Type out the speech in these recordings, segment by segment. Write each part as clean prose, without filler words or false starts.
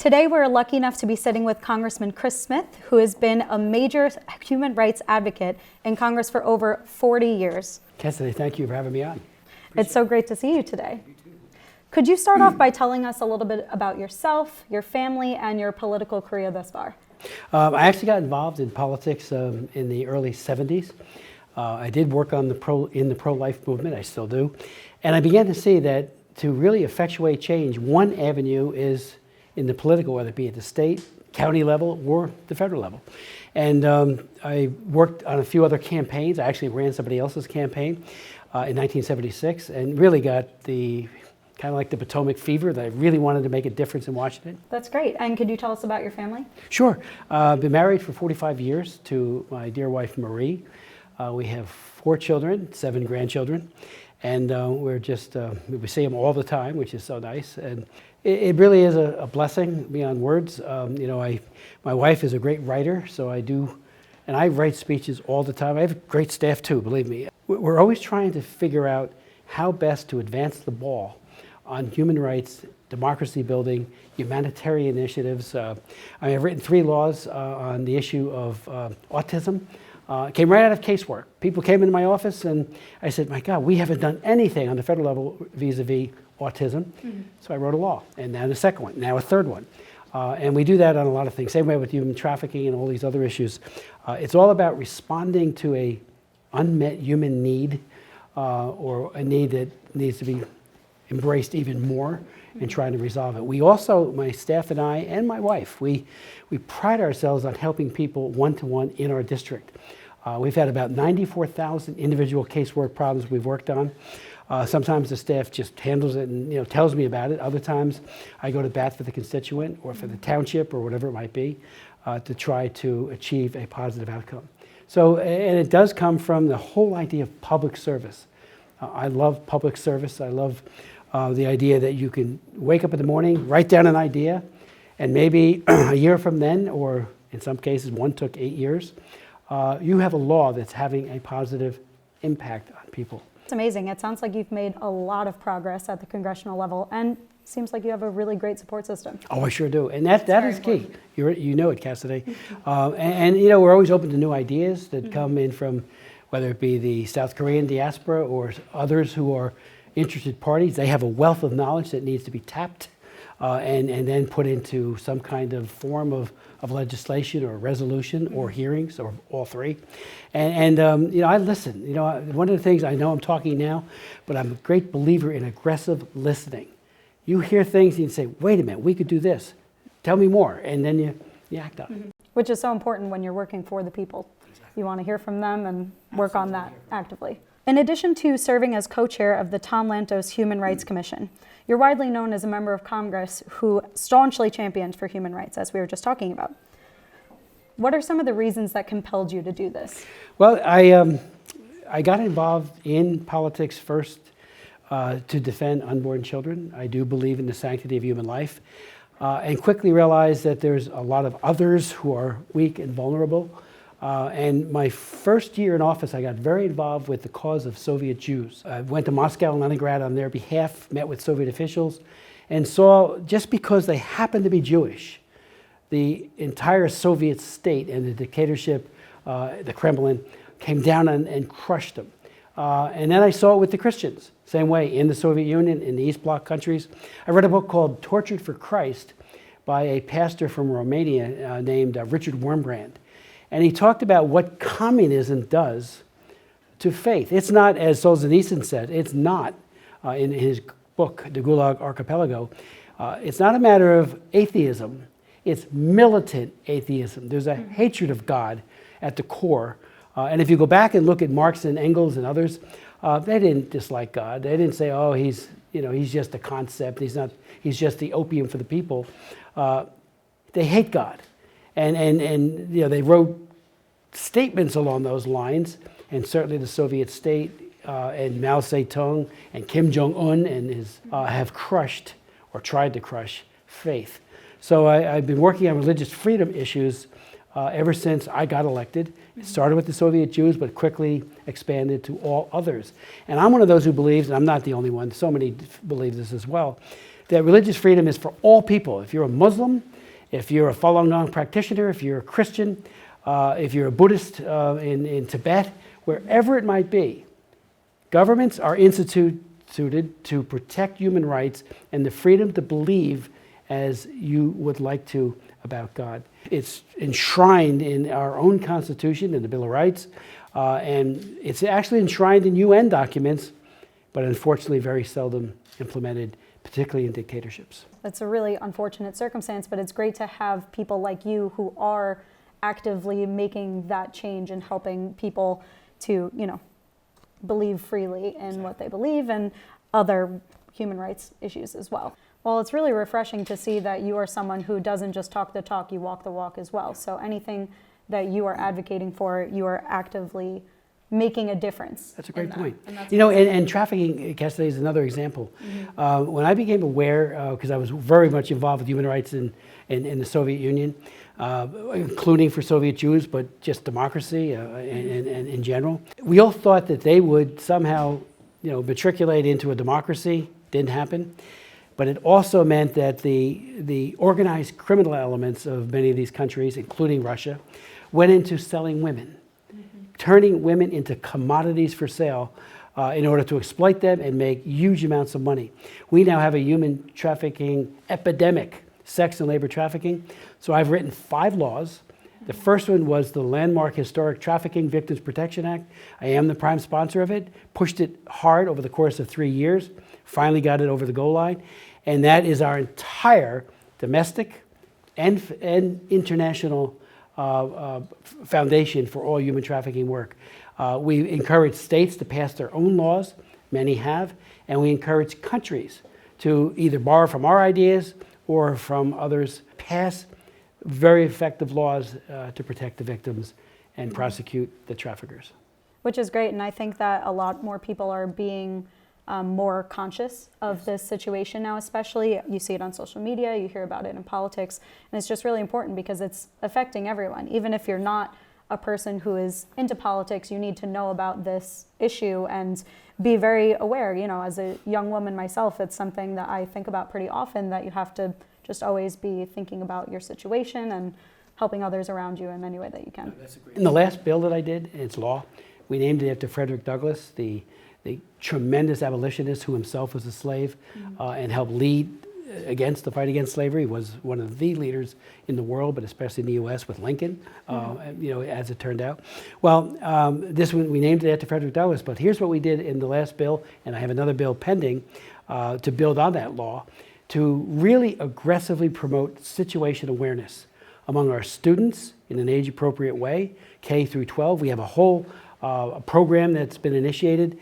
Today, we're lucky enough to be sitting with Congressman Chris Smith, who has been a major human rights advocate in Congress for over 40 years. Cassidy, thank you for having me on. It's so great to see you today. Could you start off by telling us a little bit about yourself, your family, and your political career thus far? I actually got involved in politics in the early 70s. I did work on in the pro-life movement, I still do. And I began to see that to really effectuate change, one avenue is in the political, whether it be at the state, county level, or the federal level. And I worked on a few other campaigns. I actually ran somebody else's campaign in 1976 and really got the kind of like the Potomac fever that I really wanted to make a difference in Washington. That's great. And could you tell us about your family? Sure. I've been married for 45 years to my dear wife, Marie. We have 4 children, 7 grandchildren, and we're just, we see them all the time, which is so nice. And it really is a blessing beyond words. You know, my wife is a great writer, so I write speeches all the time. I have a great staff too, believe me. We're always trying to figure out how best to advance the ball on human rights, democracy building, humanitarian initiatives. I've written 3 laws on the issue of autism. It came right out of casework. People came into my office and I said, my God, we haven't done anything on the federal level vis-a-vis autism. Mm-hmm. So I wrote a law, and now the second one, now a third one. And we do that on a lot of things. Same way with human trafficking and all these other issues. It's all about responding to a unmet human need or a need that needs to be embraced even more and trying to resolve it. We also, my staff and I and my wife, we pride ourselves on helping people one-to-one in our district. We've had about 94,000 individual casework problems we've worked on. Sometimes the staff just handles it and tells me about it. Other times I go to bat for the constituent or for the township or whatever it might be to try to achieve a positive outcome. So, and it does come from the whole idea of public service. I love public service. I love the idea that you can wake up in the morning, write down an idea, and maybe a year from then, or in some cases one took 8 years, you have a law that's having a positive impact on people. It's amazing. It sounds like you've made a lot of progress at the congressional level, and seems like you have a really great support system. Oh, I sure do, and that is key. You know it, Cassidy. And we're always open to new ideas that come in from, whether it be the South Korean diaspora or others who are interested parties. They have a wealth of knowledge that needs to be tapped and then put into some kind of form of legislation or resolution or hearings or all 3. And I listen. One of the things, I know I'm talking now, but I'm a great believer in aggressive listening. You hear things and you say, wait a minute, we could do this. Tell me more. And then you act on it. Which is so important when you're working for the people. Exactly. You want to hear from them and work on that actively. In addition to serving as co-chair of the Tom Lantos Human Rights Commission, you're widely known as a member of Congress who staunchly championed for human rights, as we were just talking about. What are some of the reasons that compelled you to do this? Well, I got involved in politics first to defend unborn children. I do believe in the sanctity of human life, and quickly realized that there's a lot of others who are weak and vulnerable. And my first year in office, I got very involved with the cause of Soviet Jews. I went to Moscow and Leningrad on their behalf, met with Soviet officials, and saw just because they happened to be Jewish, the entire Soviet state and the dictatorship, the Kremlin, came down and crushed them. And then I saw it with the Christians, same way in the Soviet Union, in the East Bloc countries. I read a book called Tortured for Christ by a pastor from Romania named Richard Wurmbrand. And he talked about what communism does to faith. It's not, as Solzhenitsyn said, it's not, in his book, The Gulag Archipelago, it's not a matter of atheism, it's militant atheism. There's a hatred of God at the core. And if you go back and look at Marx and Engels and others, they didn't dislike God. They didn't say, oh, he's just a concept, he's just the opium for the people. They hate God. And they wrote statements along those lines, and certainly the Soviet state and Mao Zedong and Kim Jong-un and his have crushed or tried to crush faith. So I've been working on religious freedom issues ever since I got elected. It started with the Soviet Jews, but quickly expanded to all others. And I'm one of those who believes, and I'm not the only one, so many believe this as well, that religious freedom is for all people. If you're a Muslim, if you're a Falun Gong practitioner, if you're a Christian, if you're a Buddhist in Tibet, wherever it might be, governments are instituted to protect human rights and the freedom to believe as you would like to about God. It's enshrined in our own Constitution, in the Bill of Rights, and it's actually enshrined in UN documents, but unfortunately very seldom implemented, particularly in dictatorships. It's a really unfortunate circumstance, but it's great to have people like you who are actively making that change and helping people to, believe freely in what they believe and other human rights issues as well. Well, it's really refreshing to see that you are someone who doesn't just talk the talk, you walk the walk as well. So anything that you are advocating for, you are actively making a difference. That's a great point. And trafficking, Cassidy, is another example. When I became aware, because I was very much involved with human rights in the Soviet Union, including for Soviet Jews, but just democracy and in general, we all thought that they would somehow, matriculate into a democracy. Didn't happen. But it also meant that the organized criminal elements of many of these countries, including Russia, went into selling women, turning women into commodities for sale in order to exploit them and make huge amounts of money. We now have a human trafficking epidemic, sex and labor trafficking. So I've written 5 laws. The first one was the landmark Historic Trafficking Victims Protection Act. I am the prime sponsor of it, pushed it hard over the course of 3 years, finally got it over the goal line. And that is our entire domestic and international foundation for all human trafficking work. We encourage states to pass their own laws, many have, and we encourage countries to either borrow from our ideas or from others, pass very effective laws to protect the victims and prosecute the traffickers. Which is great, and I think that a lot more people are being more conscious of this situation now, especially. You see it on social media, you hear about it in politics, and it's just really important because it's affecting everyone. Even if you're not a person who is into politics, you need to know about this issue and be very aware. As a young woman myself, it's something that I think about pretty often, that you have to just always be thinking about your situation and helping others around you in any way that you can. In the last bill that I did, it's law, we named it after Frederick Douglass, the tremendous abolitionist who himself was a slave and helped lead against the fight against slavery. He was one of the leaders in the world, but especially in the U.S. with Lincoln, as it turned out. Well, this one, we named it after Frederick Douglass, but here's what we did in the last bill, and I have another bill pending to build on that law, to really aggressively promote situation awareness among our students in an age-appropriate way, K through 12. We have a whole program that's been initiated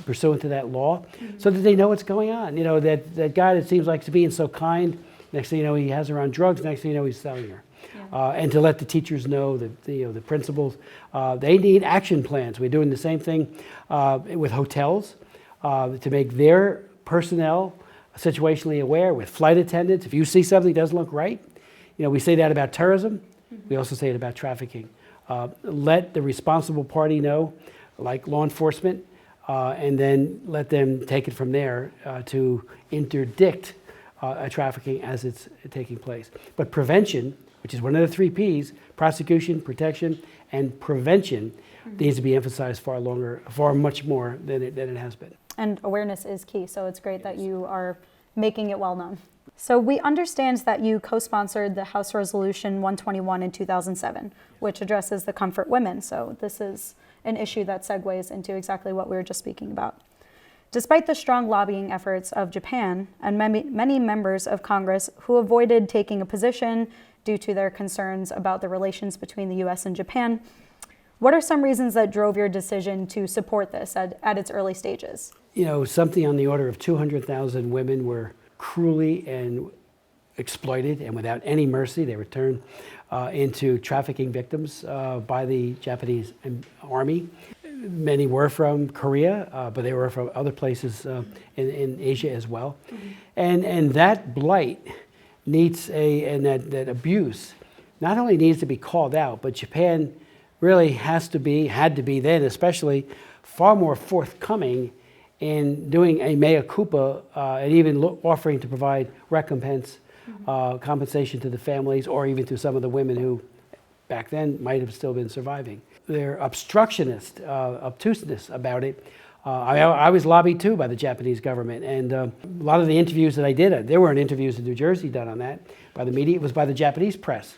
pursuant to that law, so that they know what's going on. That guy that seems like to being so kind, next thing you know, he has her on drugs, next thing you know, he's selling her. Yeah. And to let the teachers know that the principals, they need action plans. We're doing the same thing with hotels to make their personnel situationally aware, with flight attendants. If you see something that doesn't look right, we say that about terrorism. We also say it about trafficking. Let the responsible party know, like law enforcement, and then let them take it from there to interdict a trafficking as it's taking place. But prevention, which is one of the 3 Ps, prosecution, protection, and prevention, needs to be emphasized far much more than it has been. And awareness is key, so it's great that you are making it well known. So we understand that you co-sponsored the House Resolution 121 in 2007, which addresses the comfort women. So this is an issue that segues into exactly what we were just speaking about. Despite the strong lobbying efforts of Japan and many members of Congress who avoided taking a position due to their concerns about the relations between the U.S. and Japan, what are some reasons that drove your decision to support this at its early stages? Something on the order of 200,000 women were cruelly and exploited, and without any mercy, they were turned into trafficking victims by the Japanese army. Many were from Korea, but they were from other places in Asia as well. And that blight needs that abuse not only needs to be called out, but Japan really had to be then, especially, far more forthcoming in doing a mea culpa and even offering to provide recompense compensation to the families or even to some of the women who back then might have still been surviving. Their obstructionist, obtuseness about it. I was lobbied too by the Japanese government, and a lot of the interviews that I did, there weren't interviews in New Jersey done on that by the media, it was by the Japanese press.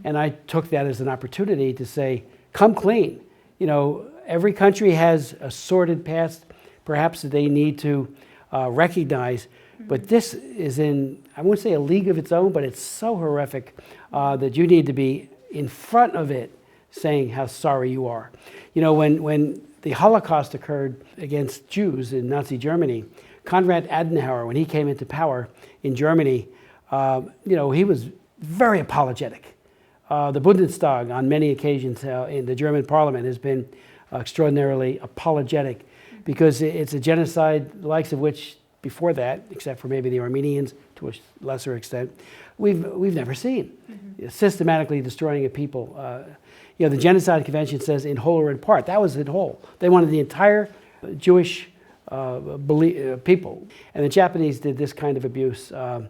And I took that as an opportunity to say, come clean. You know, every country has a sordid past, perhaps that they need to recognize, but this is in, I won't say a league of its own, but it's so horrific that you need to be in front of it saying how sorry you are. You know, when the Holocaust occurred against Jews in Nazi Germany, Konrad Adenauer, when he came into power in Germany, you know, he was very apologetic. The Bundestag, on many occasions in the German parliament, has been extraordinarily apologetic because it's a genocide the likes of which before that, except for maybe the Armenians to a lesser extent, we've never seen. Systematically destroying a people. You know, the Genocide Convention says in whole or in part. That was in whole. They wanted the entire Jewish people. And the Japanese did this kind of abuse.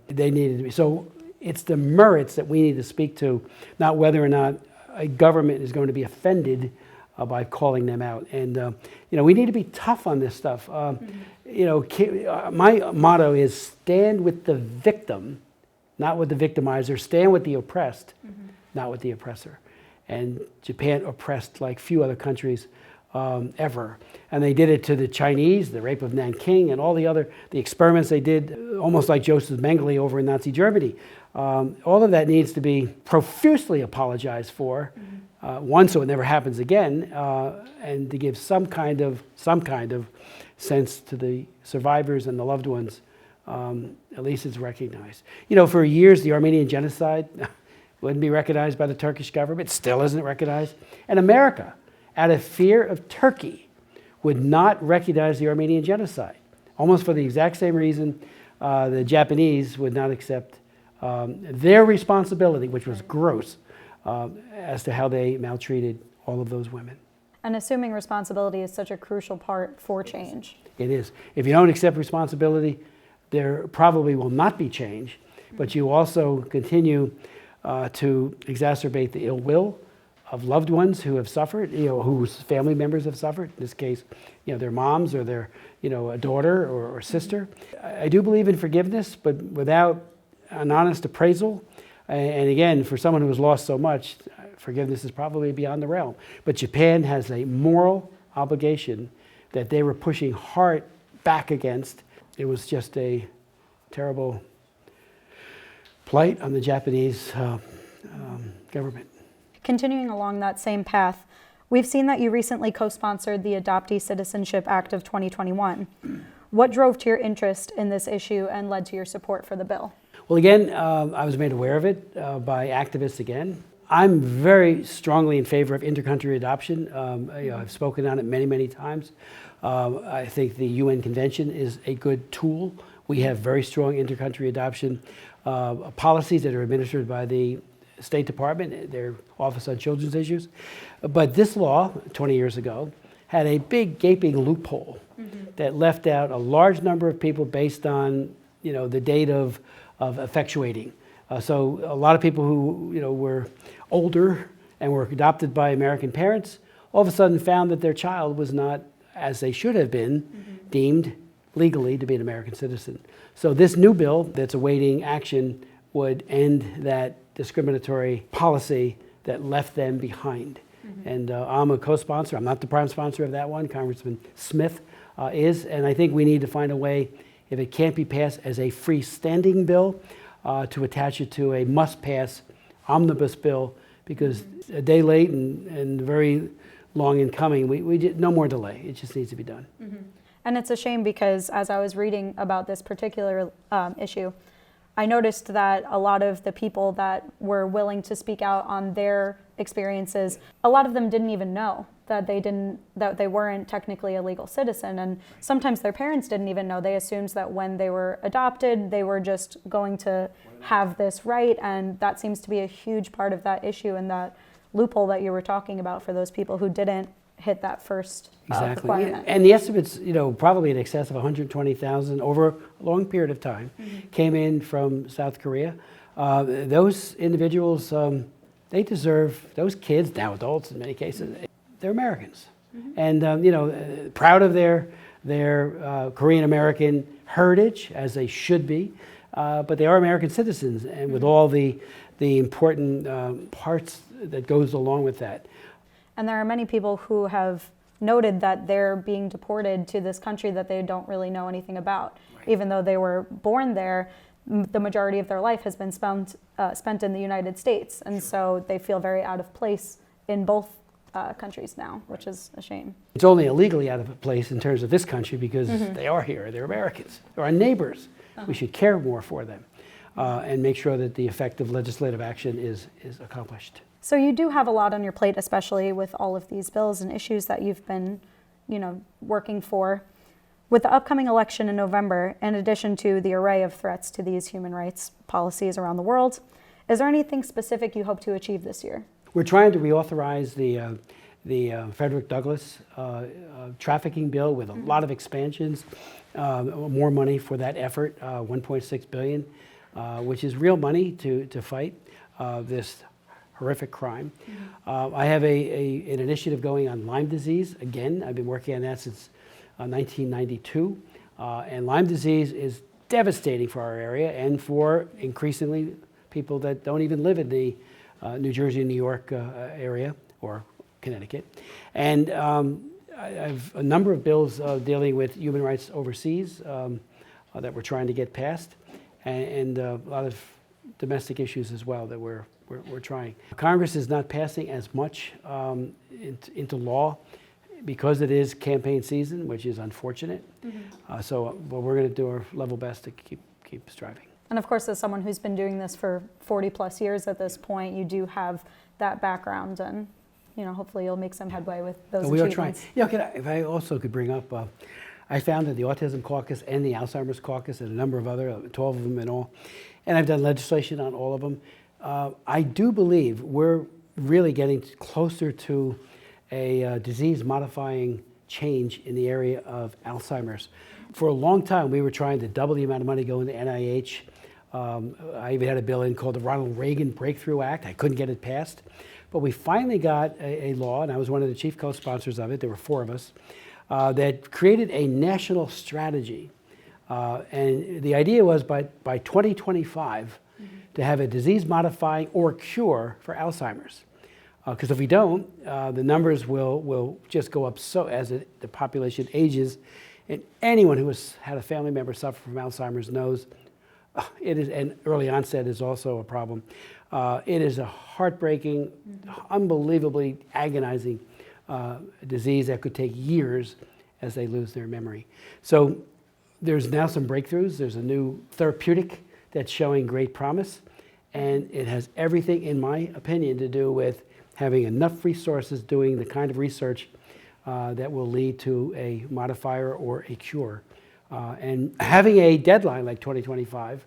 They needed to be. So it's the merits that we need to speak to, not whether or not a government is going to be offended by calling them out. And, you know, we need to be tough on this stuff. You know, my motto is stand with the victim, not with the victimizer. Stand with the oppressed, not with the oppressor. And Japan oppressed like few other countries ever. And they did it to the Chinese, the rape of Nanking, and all the experiments they did, almost like Joseph Mengele over in Nazi Germany. All of that needs to be profusely apologized for, one, so it never happens again, and to give some kind of sense to the survivors and the loved ones. At least it's recognized. You know, for years, the Armenian genocide wouldn't be recognized by the Turkish government, still isn't recognized. And America, out of fear of Turkey, would not recognize the Armenian genocide, almost for the exact same reason the Japanese would not accept their responsibility, which was gross, as to how they maltreated all of those women. And assuming responsibility is such a crucial part for change. It is. If you don't accept responsibility, there probably will not be change, but you also continue to exacerbate the ill will of loved ones who have suffered, you know, whose family members have suffered. In this case, you know, their moms or their, you know, a daughter or sister. I do believe in forgiveness, but without an honest appraisal, and again, for someone who has lost so much, forgiveness is probably beyond the realm. But Japan has a moral obligation that they were pushing hard back against. It was just a terrible plight on the Japanese government. Continuing along that same path, we've seen that you recently co-sponsored the Adoptee Citizenship Act of 2021. What drove to your interest in this issue and led to your support for the bill? Well, again, I was made aware of it by activists again. I'm very strongly in favor of intercountry adoption. You know, I've spoken on it many, many times. I think the UN Convention is a good tool. We have very strong intercountry adoption policies that are administered by the State Department, their Office on Children's Issues. But this law, 20 years ago, had a big gaping loophole that left out a large number of people based on, you know, the date of effectuating. So a lot of people who, you know, were older and were adopted by American parents all of a sudden found that their child was not, as they should have been, deemed legally to be an American citizen. So this new bill that's awaiting action would end that discriminatory policy that left them behind. And I'm a co-sponsor. I'm not the prime sponsor of that one. Congressman Smith is. And I think we need to find a way, if it can't be passed as a freestanding bill, to attach it to a must-pass omnibus bill, because a day late and very long in coming, no more delay. It just needs to be done. And it's a shame because as I was reading about this particular issue, I noticed that a lot of the people that were willing to speak out on their experiences, a lot of them didn't even know that they weren't technically a legal citizen, and sometimes their parents didn't even know. They assumed that when they were adopted, they were just going to have this right, and that seems to be a huge part of that issue and that loophole that you were talking about for those people who didn't hit that first requirement. And the estimates, you know, probably in excess of 120,000 over a long period of time came in from South Korea. those individuals, they deserve, those kids, now adults in many cases, they're Americans. And proud of their Korean American heritage, as they should be, but they are American citizens, and with all the important parts that goes along with that. And there are many people who have noted that they're being deported to this country that they don't really know anything about. Right. Even though they were born there, the majority of their life has been spent in the United States, and so they feel very out of place in both countries now, which is a shame. It's only illegally out of place in terms of this country because they are here, they're Americans, they're our neighbors. We should care more for them and make sure that the effective legislative action is accomplished. So you do have a lot on your plate, especially with all of these bills and issues that you've been, working for. With the upcoming election in November, in addition to the array of threats to these human rights policies around the world, is there anything specific you hope to achieve this year? We're trying to reauthorize the Frederick Douglass trafficking bill with a lot of expansions, more money for that effort, $1.6 billion, which is real money to fight this horrific crime. I have an initiative going on Lyme disease. Again, I've been working on that since 1992, and Lyme disease is devastating for our area and for increasingly people that don't even live in the New Jersey and New York area or Connecticut. And I have a number of bills dealing with human rights overseas that we're trying to get passed, and a lot of domestic issues as well that we're trying. Congress is not passing as much into law because it is campaign season, which is unfortunate. So we're going to do our level best to keep striving. And of course, as someone who's been doing this for 40 plus years at this point, you do have that background, and hopefully you'll make some headway with those achievements. We are trying. If I also could bring up, I founded the Autism Caucus and the Alzheimer's Caucus and a number of other, 12 of them in all, and I've done legislation on all of them. I do believe we're really getting closer to a disease-modifying change in the area of Alzheimer's. For a long time, we were trying to double the amount of money going to NIH. I even had a bill in called the Ronald Reagan Breakthrough Act. I couldn't get it passed. But we finally got a law, and I was one of the chief co-sponsors of it. There were 4 of us, that created a national strategy. And the idea was by 2025 to have a disease-modifying or cure for Alzheimer's. Because if we don't, the numbers will just go up so as the population ages. And anyone who has had a family member suffer from Alzheimer's knows it is, and early onset is also a problem. It is a heartbreaking, unbelievably agonizing disease that could take years as they lose their memory. So there's now some breakthroughs. There's a new therapeutic that's showing great promise, and it has everything, in my opinion, to do with having enough resources doing the kind of research that will lead to a modifier or a cure. And having a deadline like 2025,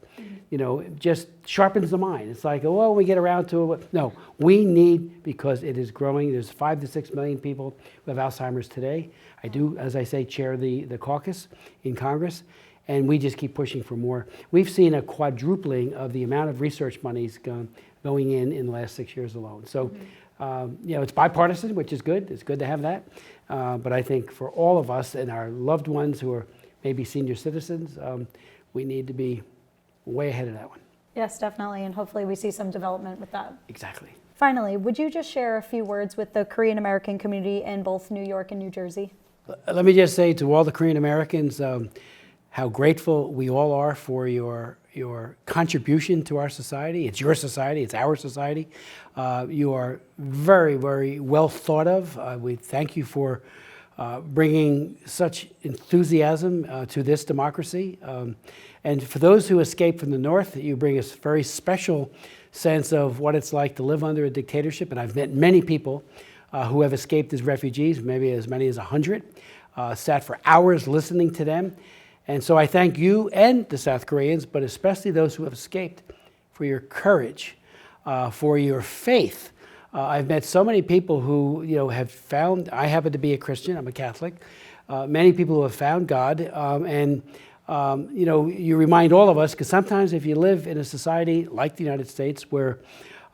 just sharpens the mind. It's like, oh, well, we get around to it. No, we need, because it is growing. There's 5 to 6 million people who have Alzheimer's today. I do, as I say, chair the caucus in Congress, and we just keep pushing for more. We've seen a quadrupling of the amount of research monies going in the last 6 years alone. So, it's bipartisan, which is good. It's good to have that. But I think for all of us and our loved ones who are maybe senior citizens, we need to be way ahead of that one. Yes, definitely, and hopefully we see some development with that. Exactly. Finally, would you just share a few words with the Korean American community in both New York and New Jersey? Let me just say to all the Korean Americans how grateful we all are for your contribution to our society. It's your society, it's our society. You are very, very well thought of. We thank you for bringing such enthusiasm to this democracy. And for those who escaped from the North, you bring a very special sense of what it's like to live under a dictatorship. And I've met many people who have escaped as refugees, maybe as many as 100, sat for hours listening to them. And so I thank you and the South Koreans, but especially those who have escaped, for your courage, for your faith. I've met so many people who have found, I happen to be a Christian, I'm a Catholic, many people who have found God, and you remind all of us, because sometimes if you live in a society like the United States where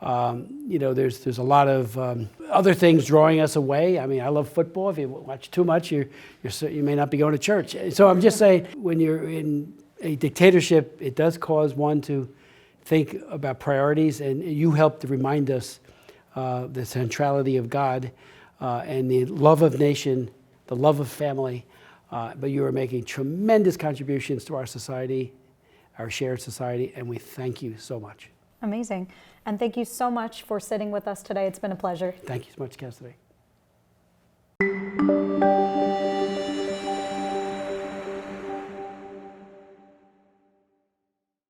there's a lot of other things drawing us away. I mean, I love football. If you watch too much, you may not be going to church. So I'm just saying, when you're in a dictatorship, it does cause one to think about priorities, and you help to remind us the centrality of God and the love of nation, the love of family. But you are making tremendous contributions to our society, our shared society, and we thank you so much. Amazing. And thank you so much for sitting with us today. It's been a pleasure. Thank you so much, Cassidy.